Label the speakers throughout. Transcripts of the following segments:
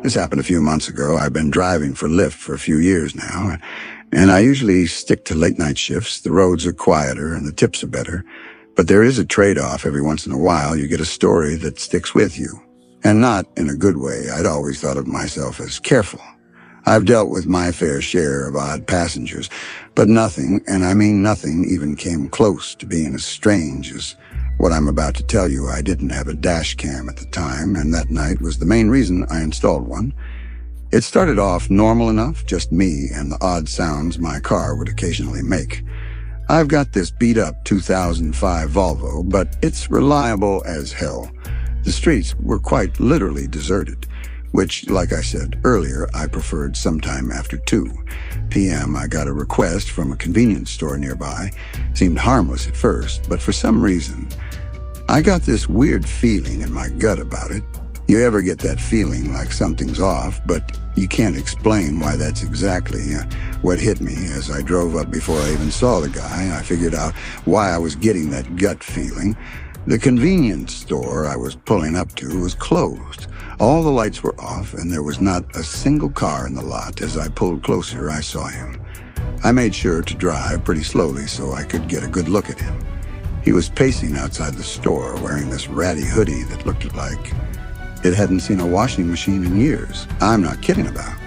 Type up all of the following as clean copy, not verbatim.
Speaker 1: This happened a few months ago. I've been driving for Lyft for a few years now, and I usually stick to late-night shifts. The roads are quieter and the tips are better. But there is a trade-off. Every once in a while, you get a story that sticks with you. And not in a good way. I'd always thought of myself as careful. I've dealt with my fair share of odd passengers, but nothing, and I mean nothing, even came close to being as strange as what I'm about to tell you. I didn't have a dash cam at the time, and that night was the main reason I installed one. It started off normal enough, just me and the odd sounds my car would occasionally make. I've got this beat-up 2005 Volvo, but it's reliable as hell. The streets were quite literally deserted, which, like I said earlier, I preferred sometime after 2 p.m. I got a request from a convenience store nearby. Seemed harmless at first, but for some reason, I got this weird feeling in my gut about it. You ever get that feeling like something's off, but you can't explain why that's exactly what hit me. As I drove up before I even saw the guy, I figured out why I was getting that gut feeling. The convenience store I was pulling up to was closed. All the lights were off, and there was not a single car in the lot. As I pulled closer, I saw him. I made sure to drive pretty slowly so I could get a good look at him. He was pacing outside the store, wearing this ratty hoodie that looked like it hadn't seen a washing machine in years. I'm not kidding about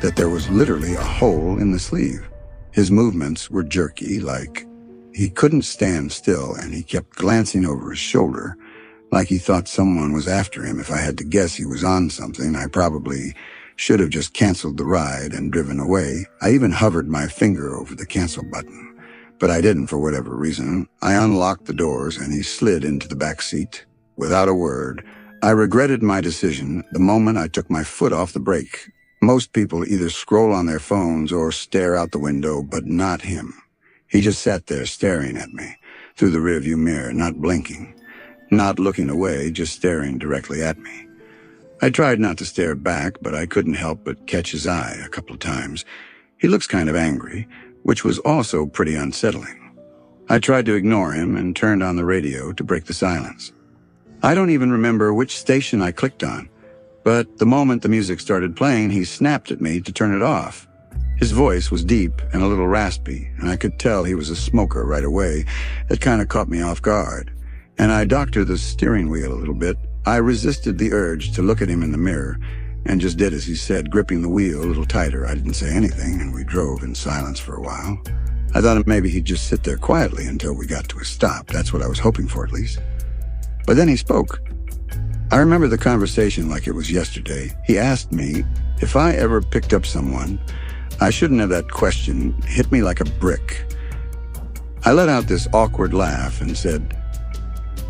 Speaker 1: that. There was literally a hole in the sleeve. His movements were jerky, like he couldn't stand still, and he kept glancing over his shoulder, like he thought someone was after him. If I had to guess, he was on something. I probably should have just canceled the ride and driven away. I even hovered my finger over the cancel button, but I didn't for whatever reason. I unlocked the doors, and he slid into the back seat without a word. I regretted my decision the moment I took my foot off the brake. Most people either scroll on their phones or stare out the window, but not him. He just sat there staring at me through the rearview mirror, not blinking, not looking away, just staring directly at me. I tried not to stare back, but I couldn't help but catch his eye a couple of times. He looks kind of angry, which was also pretty unsettling. I tried to ignore him and turned on the radio to break the silence. I don't even remember which station I clicked on, but the moment the music started playing, he snapped at me to turn it off. His voice was deep and a little raspy, and I could tell he was a smoker right away. That kind of caught me off guard, and I doctored the steering wheel a little bit. I resisted the urge to look at him in the mirror and just did as he said, gripping the wheel a little tighter. I didn't say anything, and we drove in silence for a while. I thought maybe he'd just sit there quietly until we got to a stop. That's what I was hoping for, at least. But then he spoke. I remember the conversation like it was yesterday. He asked me if I ever picked up someone. I shouldn't have. That question hit me like a brick. I let out this awkward laugh and said,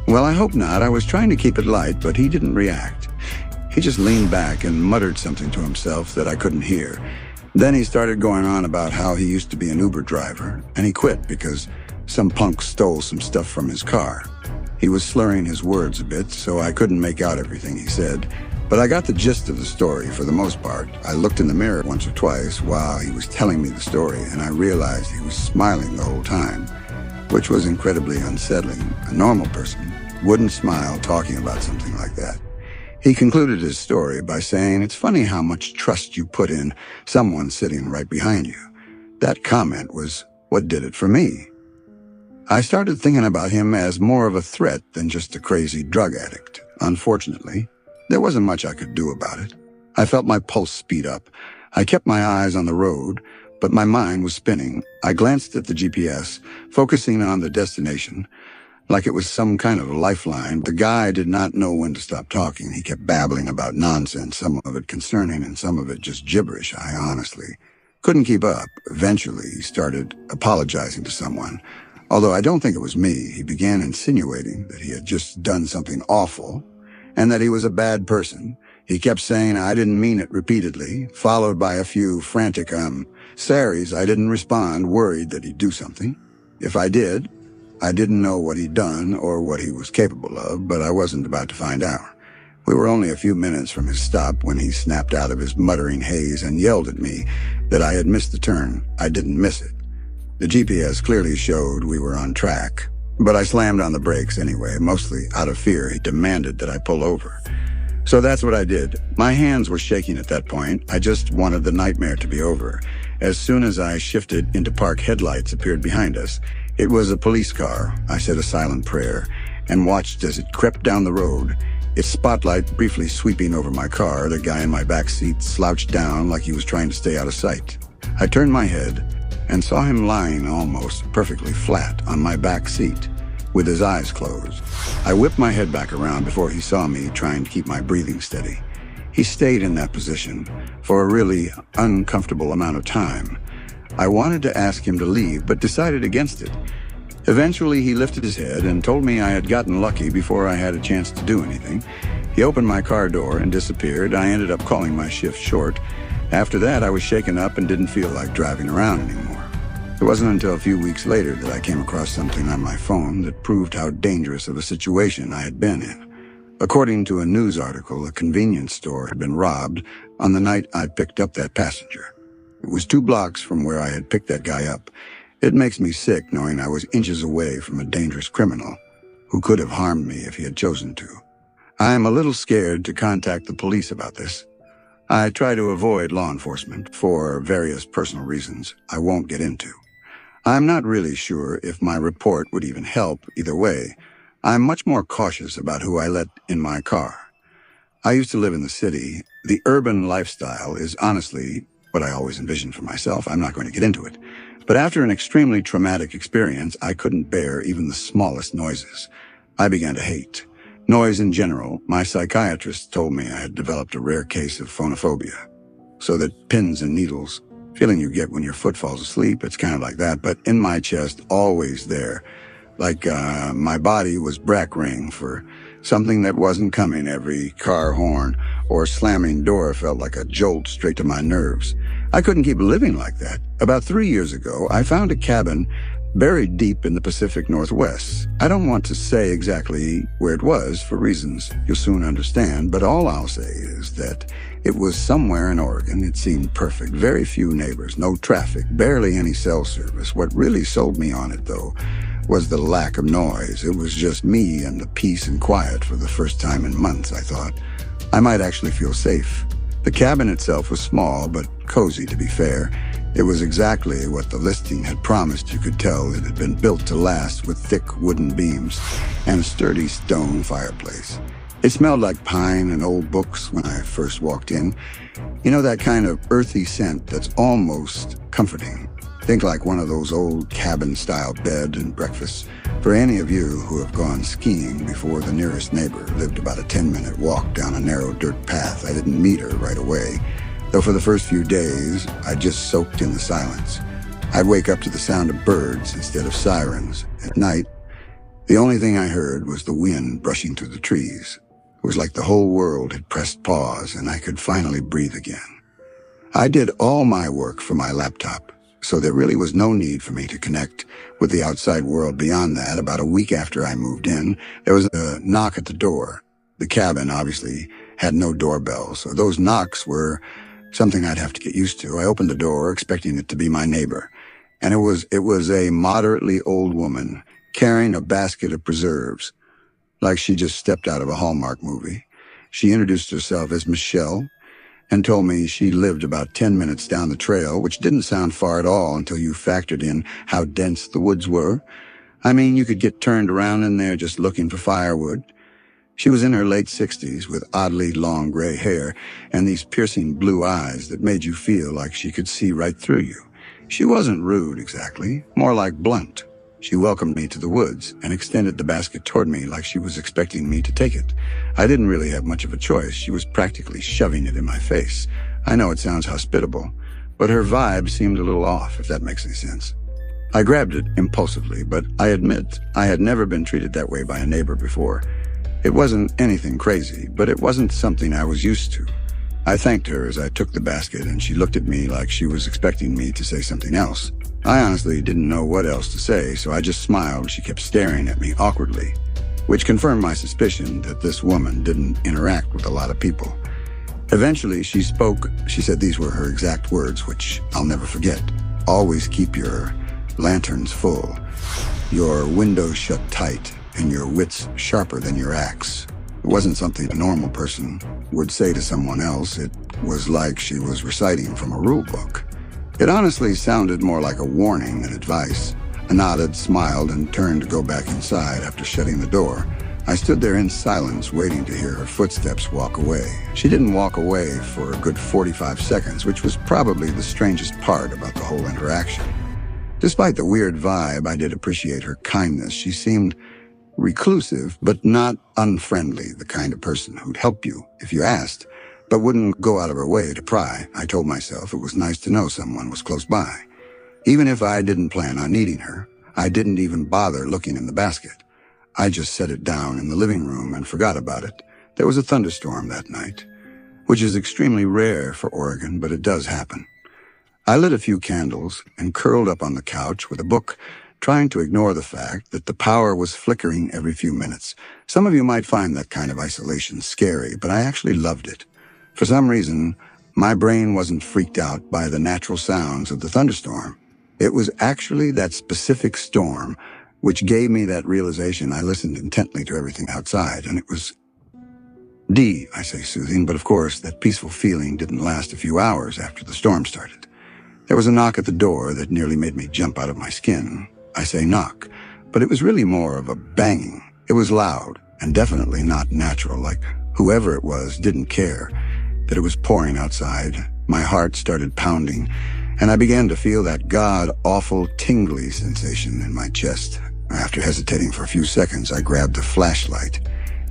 Speaker 1: "Well, I hope not." I was trying to keep it light, but he didn't react. He just leaned back and muttered something to himself that I couldn't hear. Then he started going on about how he used to be an Uber driver, and he quit because some punk stole some stuff from his car. He was slurring his words a bit, so I couldn't make out everything he said, but I got the gist of the story for the most part. I looked in the mirror once or twice while he was telling me the story, and I realized he was smiling the whole time, which was incredibly unsettling. A normal person wouldn't smile talking about something like that. He concluded his story by saying, "It's funny how much trust you put in someone sitting right behind you." That comment was what did it for me. I started thinking about him as more of a threat than just a crazy drug addict. Unfortunately, there wasn't much I could do about it. I felt my pulse speed up. I kept my eyes on the road, but my mind was spinning. I glanced at the GPS, focusing on the destination, like it was some kind of lifeline. The guy did not know when to stop talking. He kept babbling about nonsense, some of it concerning and some of it just gibberish. I honestly couldn't keep up. Eventually, he started apologizing to someone. Although I don't think it was me, he began insinuating that he had just done something awful and that he was a bad person. He kept saying, "I didn't mean it," repeatedly, followed by a few frantic, sorries. I didn't respond, worried that he'd do something. If I did, I didn't know what he'd done or what he was capable of, but I wasn't about to find out. We were only a few minutes from his stop when he snapped out of his muttering haze and yelled at me that I had missed the turn. I didn't miss it. The GPS clearly showed we were on track, but I slammed on the brakes anyway, mostly out of fear. He demanded that I pull over. So that's what I did. My hands were shaking at that point. I just wanted the nightmare to be over. As soon as I shifted into park, headlights appeared behind us. It was a police car. I said a silent prayer and watched as it crept down the road, its spotlight briefly sweeping over my car. The guy in my back seat slouched down like he was trying to stay out of sight. I turned my head and saw him lying almost perfectly flat on my back seat, with his eyes closed. I whipped my head back around before he saw me, trying to keep my breathing steady. He stayed in that position for a really uncomfortable amount of time. I wanted to ask him to leave, but decided against it. Eventually, he lifted his head and told me I had gotten lucky before I had a chance to do anything. He opened my car door and disappeared. I ended up calling my shift short. After that, I was shaken up and didn't feel like driving around anymore. It wasn't until a few weeks later that I came across something on my phone that proved how dangerous of a situation I had been in. According to a news article, a convenience store had been robbed on the night I picked up that passenger. It was 2 blocks from where I had picked that guy up. It makes me sick knowing I was inches away from a dangerous criminal who could have harmed me if he had chosen to. I am a little scared to contact the police about this. I try to avoid law enforcement for various personal reasons I won't get into. I'm not really sure if my report would even help either way. I'm much more cautious about who I let in my car. I used to live in the city. The urban lifestyle is honestly what I always envisioned for myself. I'm not going to get into it. But after an extremely traumatic experience, I couldn't bear even the smallest noises. I began to hate noise in general. My psychiatrist told me I had developed a rare case of phonophobia. So that pins and needles, feeling you get when your foot falls asleep, it's kind of like that, but in my chest, always there. Like my body was brack ring for something that wasn't coming. Every car horn or slamming door felt like a jolt straight to my nerves. I couldn't keep living like that. About 3 years ago, I found a cabin buried deep in the Pacific Northwest. I don't want to say exactly where it was for reasons you'll soon understand, but all I'll say is that it was somewhere in Oregon. It seemed perfect. Very few neighbors, no traffic, barely any cell service. What really sold me on it, though, was the lack of noise. It was just me and the peace and quiet for the first time in months, I thought. I might actually feel safe. The cabin itself was small, but cozy, to be fair. It was exactly what the listing had promised. You could tell it had been built to last, with thick wooden beams and a sturdy stone fireplace. It smelled like pine and old books when I first walked in. You know, that kind of earthy scent that's almost comforting. Think like one of those old cabin-style bed and breakfasts. For any of you who have gone skiing before, the nearest neighbor lived about a 10-minute walk down a narrow dirt path. I didn't meet her right away, though for the first few days, I just soaked in the silence. I'd wake up to the sound of birds instead of sirens. At night, the only thing I heard was the wind brushing through the trees. It was like the whole world had pressed pause and I could finally breathe again. I did all my work from my laptop, so there really was no need for me to connect with the outside world beyond that. About a week after I moved in, there was a knock at the door. The cabin obviously had no doorbell, so those knocks were something I'd have to get used to. I opened the door, expecting it to be my neighbor, and it was a moderately old woman carrying a basket of preserves, like she just stepped out of a Hallmark movie. She introduced herself as Michelle and told me she lived about 10 minutes down the trail, which didn't sound far at all until you factored in how dense the woods were. I mean, you could get turned around in there just looking for firewood. She was in her late 60s with oddly long gray hair and these piercing blue eyes that made you feel like she could see right through you. She wasn't rude exactly, more like blunt. She welcomed me to the woods and extended the basket toward me like she was expecting me to take it. I didn't really have much of a choice. She was practically shoving it in my face. I know it sounds hospitable, but her vibe seemed a little off, if that makes any sense. I grabbed it impulsively, but I admit I had never been treated that way by a neighbor before. It wasn't anything crazy, but it wasn't something I was used to. I thanked her as I took the basket, and she looked at me like she was expecting me to say something else. I honestly didn't know what else to say, so I just smiled. She kept staring at me awkwardly, which confirmed my suspicion that this woman didn't interact with a lot of people. Eventually, she spoke. She said these were her exact words, which I'll never forget. Always keep your lanterns full, your windows shut tight, and your wits sharper than your axe. It wasn't something a normal person would say to someone else. It was like she was reciting from a rule book. It honestly sounded more like a warning than advice. I nodded, smiled, and turned to go back inside after shutting the door. I stood there in silence, waiting to hear her footsteps walk away. She didn't walk away for a good 45 seconds, which was probably the strangest part about the whole interaction. Despite the weird vibe, I did appreciate her kindness. She seemed reclusive, but not unfriendly, the kind of person who'd help you if you asked, but wouldn't go out of her way to pry. I told myself it was nice to know someone was close by. Even if I didn't plan on needing her, I didn't even bother looking in the basket. I just set it down in the living room and forgot about it. There was a thunderstorm that night, which is extremely rare for Oregon, but it does happen. I lit a few candles and curled up on the couch with a book, trying to ignore the fact that the power was flickering every few minutes. Some of you might find that kind of isolation scary, but I actually loved it. For some reason, my brain wasn't freaked out by the natural sounds of the thunderstorm. It was actually that specific storm which gave me that realization. I listened intently to everything outside, and it was Dee, I say soothing, but of course that peaceful feeling didn't last a few hours after the storm started. There was a knock at the door that nearly made me jump out of my skin. I say knock, but it was really more of a banging. It was loud and definitely not natural, like whoever it was didn't care that it was pouring outside. My heart started pounding, and I began to feel that god-awful tingly sensation in my chest. After hesitating for a few seconds, I grabbed a flashlight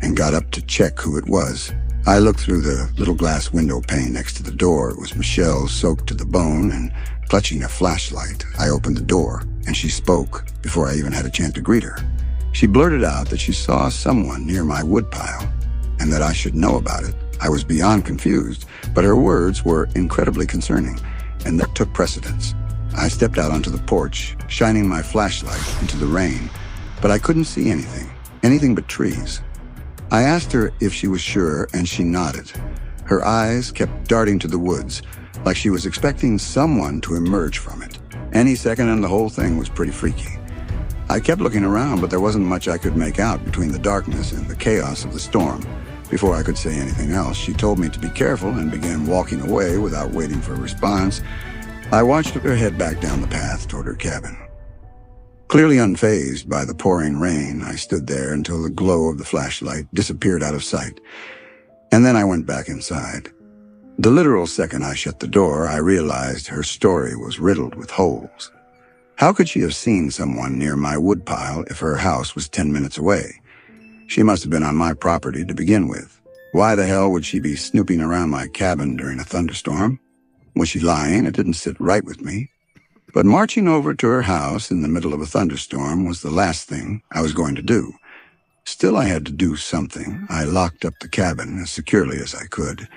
Speaker 1: and got up to check who it was. I looked through the little glass window pane next to the door. It was Michelle, soaked to the bone and clutching a flashlight. I opened the door, and she spoke before I even had a chance to greet her. She blurted out that she saw someone near my woodpile and that I should know about it. I was beyond confused, but her words were incredibly concerning, and that took precedence. I stepped out onto the porch, shining my flashlight into the rain, but I couldn't see anything but trees. I asked her if she was sure, and she nodded. Her eyes kept darting to the woods, like she was expecting someone to emerge from it. Any second, and the whole thing was pretty freaky. I kept looking around, but there wasn't much I could make out between the darkness and the chaos of the storm. Before I could say anything else, she told me to be careful and began walking away without waiting for a response. I watched her head back down the path toward her cabin. Clearly unfazed by the pouring rain, I stood there until the glow of the flashlight disappeared out of sight, and then I went back inside. The literal second I shut the door, I realized her story was riddled with holes. How could she have seen someone near my woodpile if her house was 10 minutes away? She must have been on my property to begin with. Why the hell would she be snooping around my cabin during a thunderstorm? Was she lying? It didn't sit right with me. But marching over to her house in the middle of a thunderstorm was the last thing I was going to do. Still, I had to do something. I locked up the cabin as securely as I could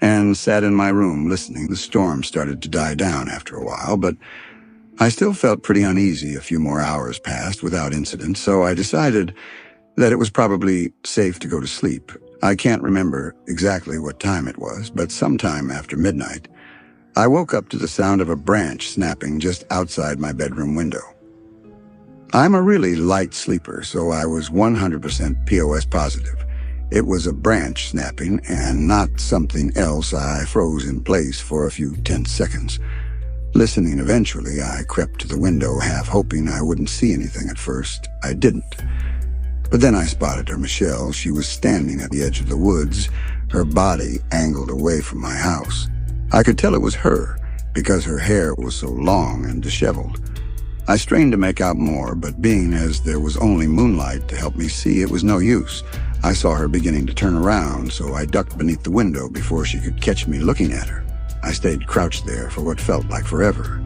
Speaker 1: and sat in my room listening. The storm started to die down after a while, but I still felt pretty uneasy. A few more hours passed without incident, so I decided that it was probably safe to go to sleep. I can't remember exactly what time it was, but sometime after midnight, I woke up to the sound of a branch snapping just outside my bedroom window. I'm a really light sleeper, so I was 100% POS positive. It was a branch snapping and not something else. I froze in place for a few tense seconds. Listening eventually, I crept to the window, half hoping I wouldn't see anything at first. I didn't. But then I spotted her, Michelle. She was standing at the edge of the woods, her body angled away from my house. I could tell it was her because her hair was so long and disheveled. I strained to make out more, but being as there was only moonlight to help me see, it was no use. I saw her beginning to turn around, so I ducked beneath the window before she could catch me looking at her. I stayed crouched there for what felt like forever,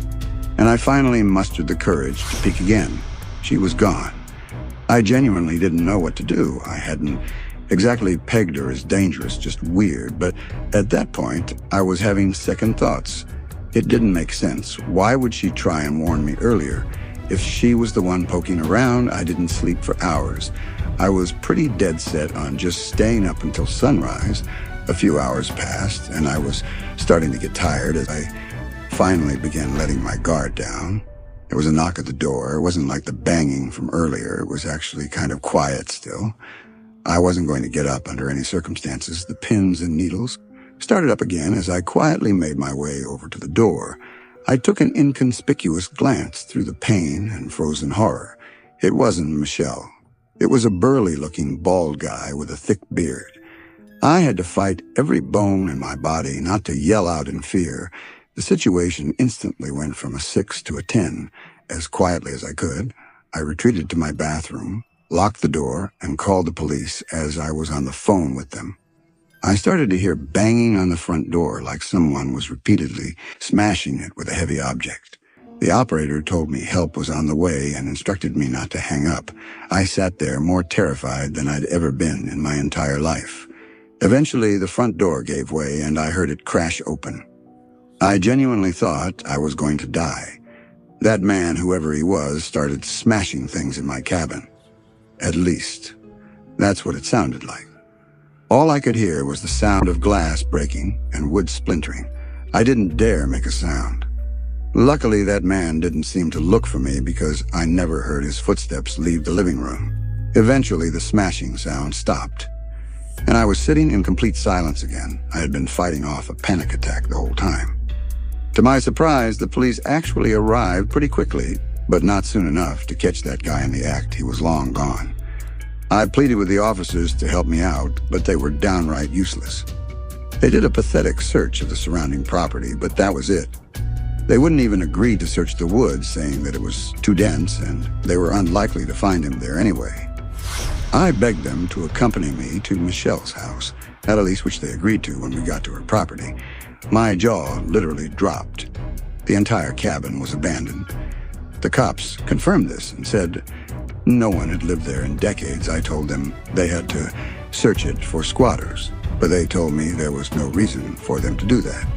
Speaker 1: and I finally mustered the courage to peek again. She was gone. I genuinely didn't know what to do. I hadn't exactly pegged her as dangerous, just weird, but at that point, I was having second thoughts. It didn't make sense. Why would she try and warn me earlier? If she was the one poking around, I didn't sleep for hours. I was pretty dead set on just staying up until sunrise. A few hours passed, and I was starting to get tired as I finally began letting my guard down. There was a knock at the door. It wasn't like the banging from earlier. It was actually kind of quiet still. I wasn't going to get up under any circumstances. The pins and needles started up again as I quietly made my way over to the door. I took an inconspicuous glance through the pain and frozen horror. It wasn't Michelle. It was a burly-looking bald guy with a thick beard. I had to fight every bone in my body not to yell out in fear. The situation instantly went from a 6 to a 10. As quietly as I could, I retreated to my bathroom, locked the door, and called the police as I was on the phone with them. I started to hear banging on the front door like someone was repeatedly smashing it with a heavy object. The operator told me help was on the way and instructed me not to hang up. I sat there more terrified than I'd ever been in my entire life. Eventually, the front door gave way and I heard it crash open. I genuinely thought I was going to die. That man, whoever he was, started smashing things in my cabin. At least, that's what it sounded like. All I could hear was the sound of glass breaking and wood splintering. I didn't dare make a sound. Luckily, that man didn't seem to look for me because I never heard his footsteps leave the living room. Eventually, the smashing sound stopped, and I was sitting in complete silence again. I had been fighting off a panic attack the whole time. To my surprise, the police actually arrived pretty quickly, but not soon enough to catch that guy in the act. He was long gone. I pleaded with the officers to help me out, but they were downright useless. They did a pathetic search of the surrounding property, but that was it. They wouldn't even agree to search the woods, saying that it was too dense and they were unlikely to find him there anyway. I begged them to accompany me to Michelle's house, at least which they agreed to when we got to her property. My jaw literally dropped. The entire cabin was abandoned. The cops confirmed this and said no one had lived there in decades. I told them they had to search it for squatters, but they told me there was no reason for them to do that.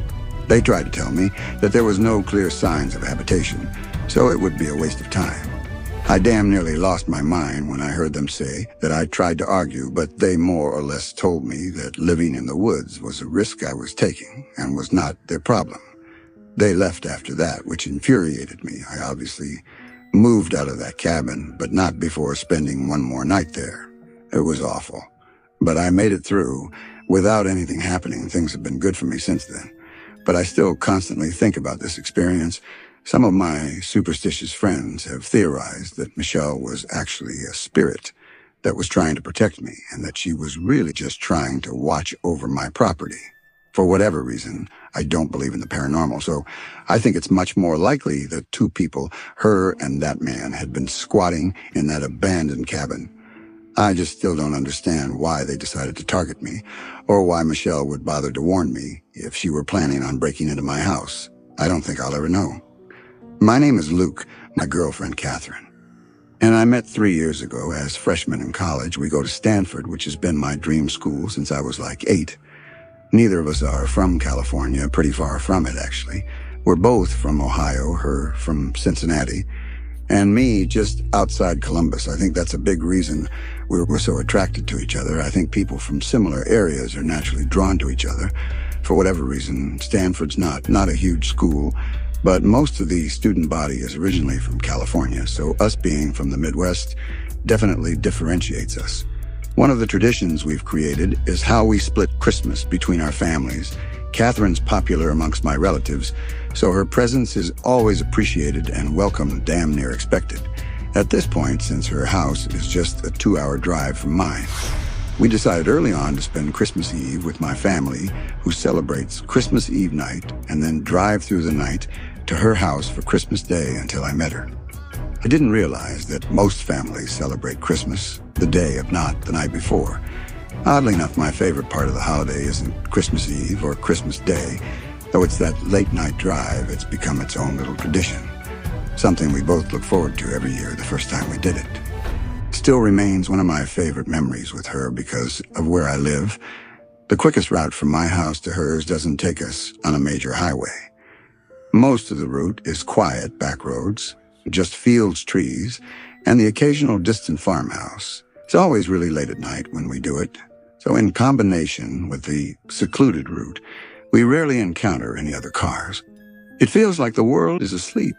Speaker 1: They tried to tell me that there was no clear signs of habitation, so it would be a waste of time. I damn nearly lost my mind when I heard them say that I tried to argue, but they more or less told me that living in the woods was a risk I was taking and was not their problem. They left after that, which infuriated me. I obviously moved out of that cabin, but not before spending one more night there. It was awful, but I made it through without anything happening. Things have been good for me since then. But I still constantly think about this experience. Some of my superstitious friends have theorized that Michelle was actually a spirit that was trying to protect me, and that she was really just trying to watch over my property. For whatever reason, I don't believe in the paranormal, so I think it's much more likely that two people, her and that man, had been squatting in that abandoned cabin. I just still don't understand why they decided to target me, or why Michelle would bother to warn me if she were planning on breaking into my house. I don't think I'll ever know. My name is Luke, my girlfriend Catherine, and I met 3 years ago as freshmen in college. We go to Stanford, which has been my dream school since I was like 8. Neither of us are from California, pretty far from it actually. We're both from Ohio, her from Cincinnati, and me just outside Columbus. I think that's a big reason we're so attracted to each other. I think people from similar areas are naturally drawn to each other. For whatever reason, Stanford's not a huge school, but most of the student body is originally from California, so us being from the Midwest definitely differentiates us. One of the traditions we've created is how we split Christmas between our families. Catherine's popular amongst my relatives, so her presence is always appreciated and welcome, damn near expected. At this point, since her house is just a 2-hour drive from mine, we decided early on to spend Christmas Eve with my family, who celebrates Christmas Eve night, and then drive through the night to her house for Christmas Day until I met her. I didn't realize that most families celebrate Christmas the day, if not the night before. Oddly enough, my favorite part of the holiday isn't Christmas Eve or Christmas Day, though it's that late-night drive. It's become its own little tradition, something we both look forward to every year the first time we did it. Still remains one of my favorite memories with her because of where I live. The quickest route from my house to hers doesn't take us on a major highway. Most of the route is quiet back roads, just fields, trees, and the occasional distant farmhouse. It's always really late at night when we do it, so in combination with the secluded route, we rarely encounter any other cars. It feels like the world is asleep,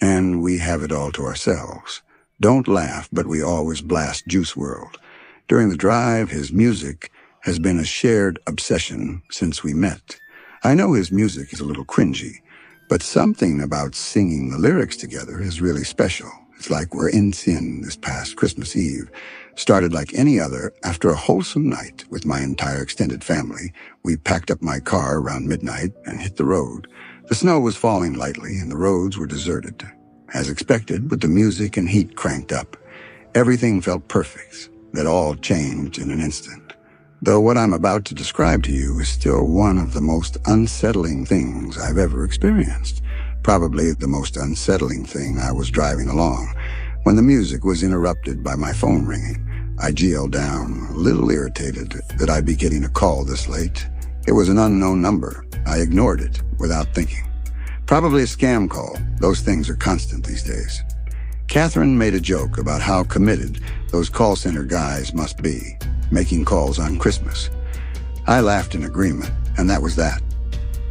Speaker 1: and we have it all to ourselves. Don't laugh, but we always blast Juice WRLD. During the drive, his music has been a shared obsession since we met. I know his music is a little cringy, but something about singing the lyrics together is really special. It's like we're in sin this past Christmas Eve. Started like any other, after a wholesome night with my entire extended family, we packed up my car around midnight and hit the road. The snow was falling lightly and the roads were deserted. As expected, with the music and heat cranked up, everything felt perfect. That all changed in an instant. Though what I'm about to describe to you is still one of the most unsettling things I've ever experienced. Probably the most unsettling thing. I was driving along when the music was interrupted by my phone ringing. I GL'd down, a little irritated that I'd be getting a call this late. It was an unknown number. I ignored it without thinking. Probably a scam call. Those things are constant these days. Catherine made a joke about how committed those call center guys must be, making calls on Christmas. I laughed in agreement, and that was that.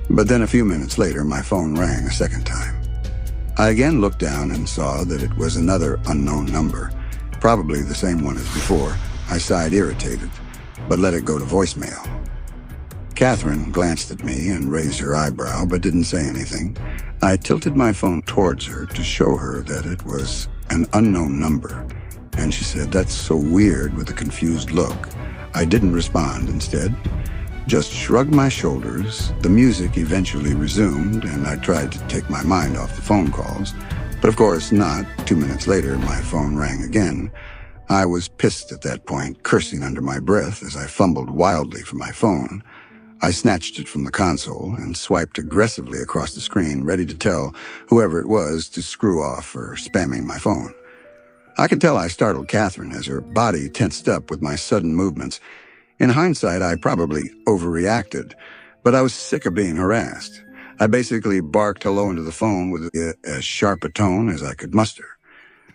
Speaker 1: But then a few minutes later, my phone rang a second time. I again looked down and saw that it was another unknown number, probably the same one as before. I sighed irritated, but let it go to voicemail. Catherine glanced at me and raised her eyebrow, but didn't say anything. I tilted my phone towards her to show her that it was an unknown number, and she said, "That's so weird," with a confused look. I didn't respond. Instead, just shrugged my shoulders. The music eventually resumed, and I tried to take my mind off the phone calls. But of course not. 2 minutes later, my phone rang again. I was pissed at that point, cursing under my breath as I fumbled wildly for my phone. I snatched it from the console and swiped aggressively across the screen, ready to tell whoever it was to screw off for spamming my phone. I could tell I startled Catherine as her body tensed up with my sudden movements. In hindsight, I probably overreacted, but I was sick of being harassed. I basically barked hello into the phone with as sharp a tone as I could muster.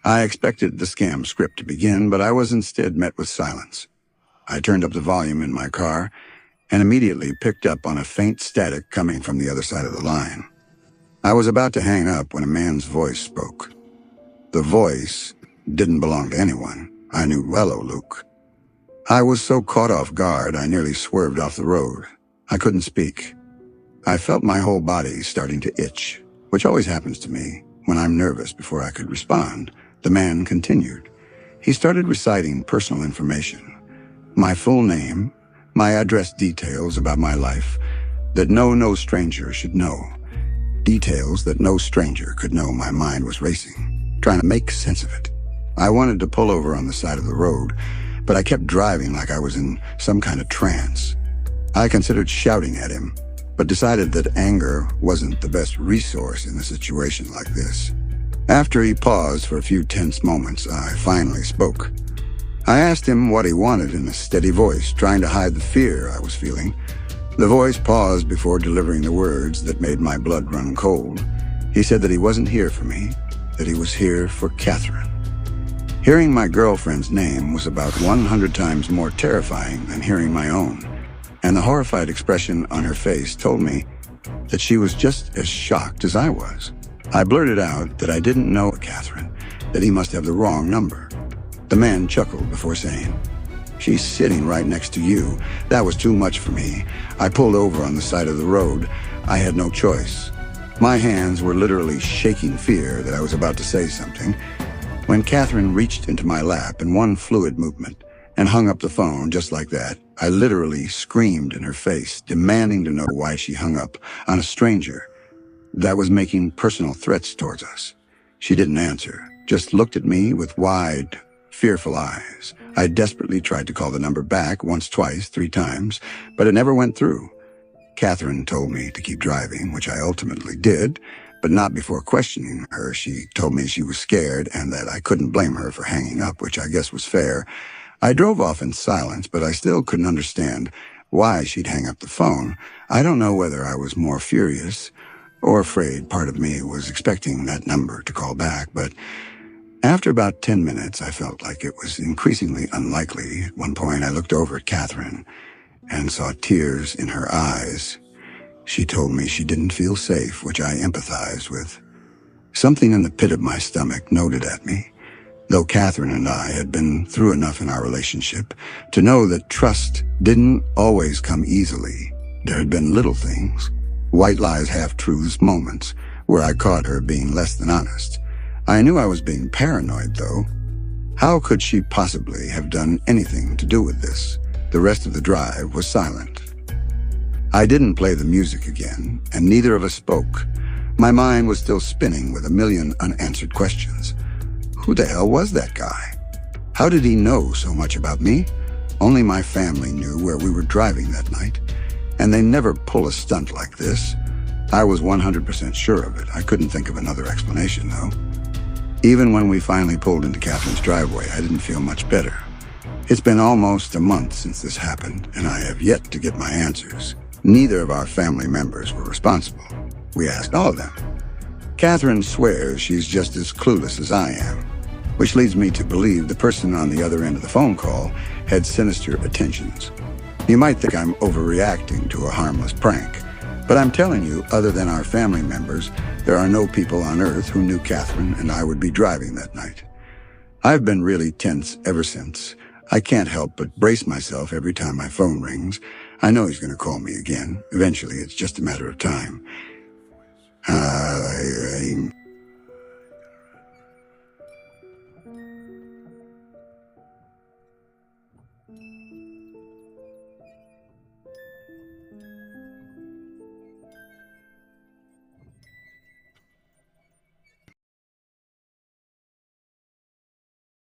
Speaker 1: I expected the scam script to begin, but I was instead met with silence. I turned up the volume in my car and immediately picked up on a faint static coming from the other side of the line. I was about to hang up when a man's voice spoke. The voice didn't belong to anyone. I knew, "Hello, Luke." I was so caught off guard, I nearly swerved off the road. I couldn't speak. I felt my whole body starting to itch, which always happens to me when I'm nervous before I could respond. The man continued. He started reciting personal information. My full name, my address details about my life that no stranger should know. Details that no stranger could know. My mind was racing, trying to make sense of it. I wanted to pull over on the side of the road, but I kept driving like I was in some kind of trance. I considered shouting at him, but decided that anger wasn't the best resource in a situation like this. After he paused for a few tense moments, I finally spoke. I asked him what he wanted in a steady voice, trying to hide the fear I was feeling. The voice paused before delivering the words that made my blood run cold. He said that he wasn't here for me, that he was here for Catherine. Hearing my girlfriend's name was about 100 times more terrifying than hearing my own, and the horrified expression on her face told me that she was just as shocked as I was. I blurted out that I didn't know Catherine, that he must have the wrong number. The man chuckled before saying, "She's sitting right next to you." That was too much for me. I pulled over on the side of the road. I had no choice. My hands were literally shaking fear that I was about to say something, when Catherine reached into my lap in one fluid movement and hung up the phone just like that. I literally screamed in her face, demanding to know why she hung up on a stranger that was making personal threats towards us. She didn't answer, just looked at me with wide, fearful eyes. I desperately tried to call the number back once, twice, 3 times, but it never went through. Catherine told me to keep driving, which I ultimately did, but not before questioning her. She told me she was scared and that I couldn't blame her for hanging up, which I guess was fair. I drove off in silence, but I still couldn't understand why she'd hang up the phone. I don't know whether I was more furious or afraid. Part of me was expecting that number to call back, but after about 10 minutes, I felt like it was increasingly unlikely. At one point, I looked over at Catherine and saw tears in her eyes. She told me she didn't feel safe, which I empathized with. Something in the pit of my stomach noted at me though Catherine and I had been through enough in our relationship to know that trust didn't always come easily. There had been little things, white lies, half-truths, moments where I caught her being less than honest. I knew I was being paranoid, though. How could she possibly have done anything to do with this? The rest of the drive was silent. I didn't play the music again, and neither of us spoke. My mind was still spinning with a million unanswered questions. Who the hell was that guy? How did he know so much about me? Only my family knew where we were driving that night, and they never pull a stunt like this. I was 100% sure of it. I couldn't think of another explanation, though. Even when we finally pulled into Catherine's driveway, I didn't feel much better. It's been almost a month since this happened, and I have yet to get my answers. Neither of our family members were responsible. We asked all of them. Catherine swears she's just as clueless as I am, which leads me to believe the person on the other end of the phone call had sinister intentions. You might think I'm overreacting to a harmless prank, but I'm telling you, other than our family members, there are no people on Earth who knew Catherine and I would be driving that night. I've been really tense ever since. I can't help but brace myself every time my phone rings. I know he's going to call me again. Eventually, it's just a matter of time.